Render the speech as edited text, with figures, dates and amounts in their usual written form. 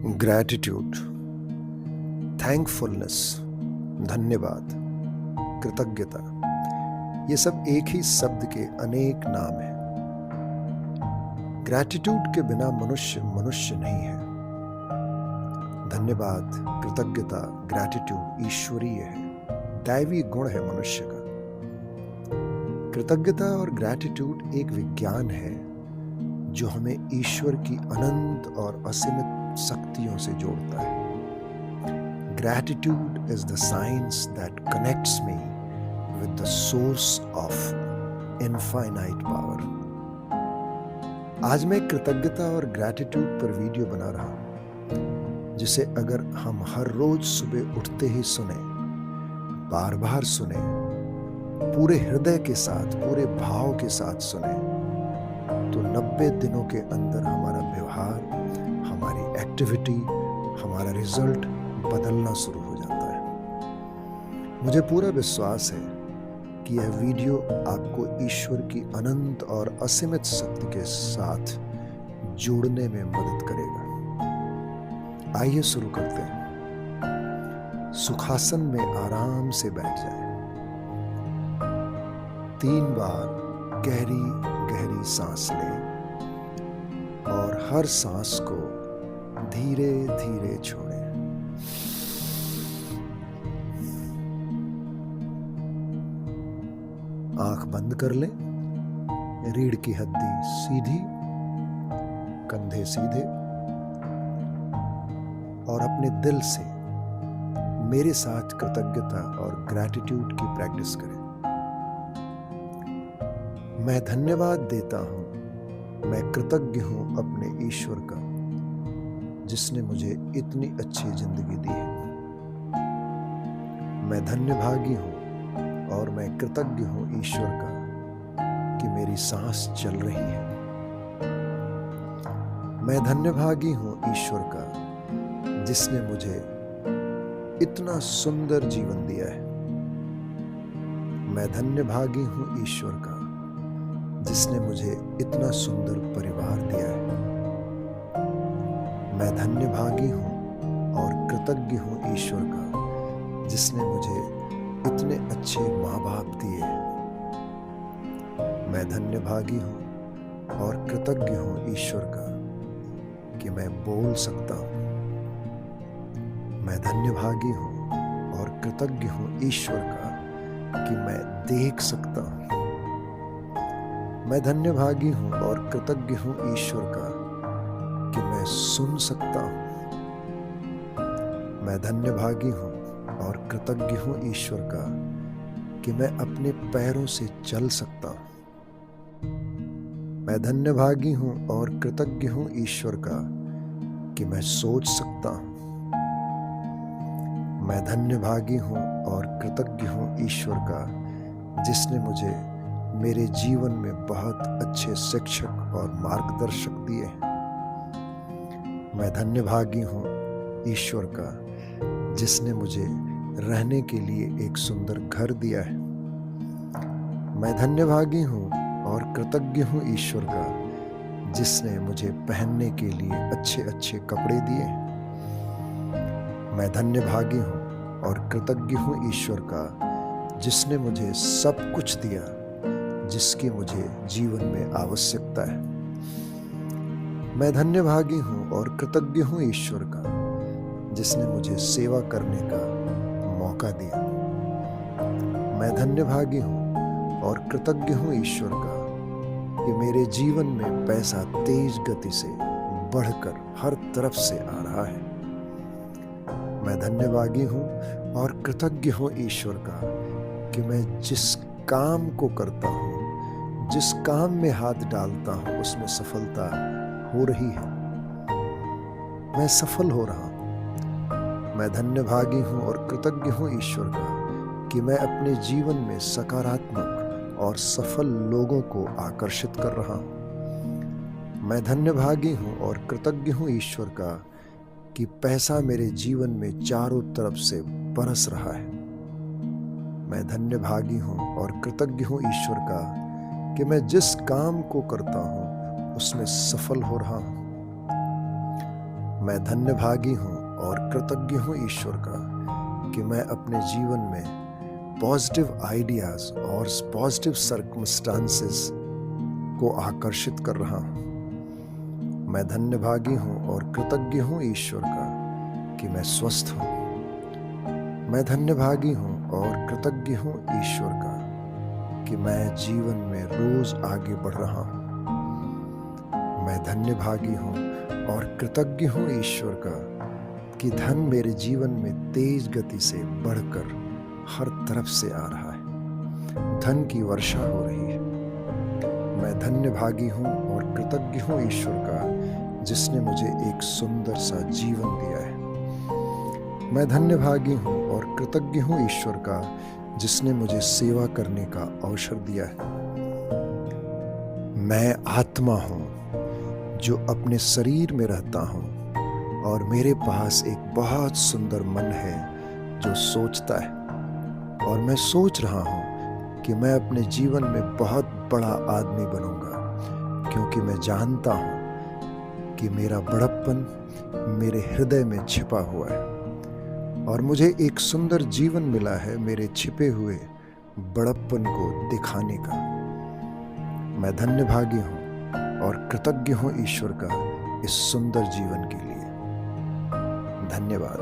Gratitude, thankfulness, धन्यवाद, कृतज्ञता, ये सब एक ही शब्द के अनेक नाम हैं। ग्रैटिट्यूड के बिना मनुष्य मनुष्य नहीं है। धन्यवाद, कृतज्ञता, ग्रैटिट्यूड ईश्वरीय है, दैवी गुण है मनुष्य का। कृतज्ञता और ग्रैटिट्यूड एक विज्ञान है जो हमें ईश्वर की अनंत और असीमित शक्तियों से जोड़ता है। Gratitude is the science that connects me with the source of infinite power. आज मैं कृतज्ञता और ग्रैटिट्यूड पर वीडियो बना रहा हूं, जिसे अगर हम हर रोज सुबह उठते ही सुने, बार बार सुने, पूरे हृदय के साथ, पूरे भाव के साथ सुने, तो 90 दिनों के अंदर हमारा व्यवहार, हमारी एक्टिविटी, हमारा रिजल्ट बदलना शुरू हो जाता है। मुझे पूरा विश्वास है कि यह वीडियो आपको ईश्वर की अनंत और असीमित शक्ति के साथ जोड़ने में मदद करेगा। आइए शुरू करते हैं। सुखासन में आराम से बैठ जाएं। 3 बार गहरी गहरी सांस लें और हर सांस को धीरे धीरे छोड़ें। आंख बंद कर लें। रीढ़ की हड्डी सीधी, कंधे सीधे, और अपने दिल से मेरे साथ कृतज्ञता और ग्रैटिट्यूड की प्रैक्टिस करें। मैं धन्यवाद देता हूं, मैं कृतज्ञ हूं अपने ईश्वर का, जिसने मुझे इतनी अच्छी जिंदगी दी है। मैं धन्यभागी हूं और मैं कृतज्ञ हूं ईश्वर का कि मेरी सांस चल रही है। मैं धन्यभागी हूं ईश्वर का, जिसने मुझे इतना सुंदर जीवन दिया है। मैं धन्यभागी हूं ईश्वर का, जिसने मुझे इतना सुंदर परिवार दिया है। मैं धन्यभागी हूं और कृतज्ञ हूं ईश्वर का, जिसने मुझे इतने अच्छे माँ बाप दिए। मैं धन्यभागी हूं और कृतज्ञ हूं ईश्वर का कि मैं बोल सकता हूं। मैं धन्यभागी हूं और कृतज्ञ हूं ईश्वर का कि मैं देख सकता हूं। मैं धन्यभागी हूं और कृतज्ञ हूं ईश्वर का कि मैं सुन सकता हूं। मैं धन्यभागी हूं और कृतज्ञ हूं ईश्वर का कि मैं अपने पैरों से चल सकता हूं। मैं धन्यभागी हूं और कृतज्ञ हूं ईश्वर का कि मैं सोच सकता हूं। मैं धन्यभागी हूं और कृतज्ञ हूं ईश्वर का, जिसने मुझे मेरे जीवन में बहुत अच्छे शिक्षक और मार्गदर्शक दिए हैं। मैं धन्यभागी हूं ईश्वर का, जिसने मुझे रहने के लिए एक सुंदर घर दिया है। मैं धन्यभागी हूं और कृतज्ञ हूं ईश्वर का, जिसने मुझे पहनने के लिए अच्छे अच्छे कपड़े दिए हैं। मैं धन्यभागी हूं और कृतज्ञ हूं ईश्वर का, जिसने मुझे सब कुछ दिया जिसकी मुझे जीवन में आवश्यकता है। मैं धन्यभागी हूं और कृतज्ञ हूं ईश्वर का, जिसने मुझे सेवा करने का मौका दिया। मैं धन्यभागी हूं और कृतज्ञ हूं ईश्वर का कि मेरे जीवन में पैसा तेज गति से बढ़कर हर तरफ से आ रहा है। मैं धन्यभागी हूं और कृतज्ञ हूं ईश्वर का कि मैं जिस काम को करता हूं, जिस काम में हाथ डालता हूं, उसमें सफलता हो रही है। मैं सफल हो रहा हूं। मैं धन्यभागी हूं और कृतज्ञ हूं ईश्वर का कि मैं अपने जीवन में सकारात्मक और सफल लोगों को आकर्षित कर रहा हूं। मैं धन्यभागी हूं और कृतज्ञ हूं ईश्वर का कि पैसा मेरे जीवन में चारों तरफ से बरस रहा है। मैं धन्यभागी हूं और कृतज्ञ हूं ईश्वर का कि मैं जिस काम को करता हूं उसमें सफल हो रहा हूं। मैं धन्यभागी हूँ और कृतज्ञ हूँ ईश्वर का कि मैं अपने जीवन में पॉजिटिव आइडियाज और पॉजिटिव सर्कमस्टांसेस को आकर्षित कर रहा हूँ। मैं धन्यभागी हूँ और कृतज्ञ हूँ ईश्वर का कि मैं स्वस्थ हूँ। मैं धन्यभागी हूँ और कृतज्ञ हूँ ईश्वर का कि मैं जीवन में रोज आगे बढ़ रहा हूँ। मैं धन्यभागी हूँ और कृतज्ञ हूँ ईश्वर का कि धन मेरे जीवन में तेज गति से बढ़कर हर तरफ से आ रहा है। धन की वर्षा हो रही है। मैं धन्यभागी हूँ और कृतज्ञ हूँ ईश्वर का जिसने मुझे एक सुंदर सा जीवन दिया है। मैं धन्यभागी हूँ और कृतज्ञ हूँ ईश्वर का जिसने मुझे सेवा करने का अवसर दिया है। मैं आत्मा हूँ जो अपने शरीर में रहता हूँ और मेरे पास एक बहुत सुंदर मन है जो सोचता है, और मैं सोच रहा हूँ कि मैं अपने जीवन में बहुत बड़ा आदमी बनूंगा, क्योंकि मैं जानता हूँ कि मेरा बड़प्पन मेरे हृदय में छिपा हुआ है और मुझे एक सुंदर जीवन मिला है मेरे छिपे हुए बड़प्पन को दिखाने का। मैं धन्यभागी हूँ और कृतज्ञ हूँ ईश्वर का इस सुंदर जीवन के लिए। धन्यवाद।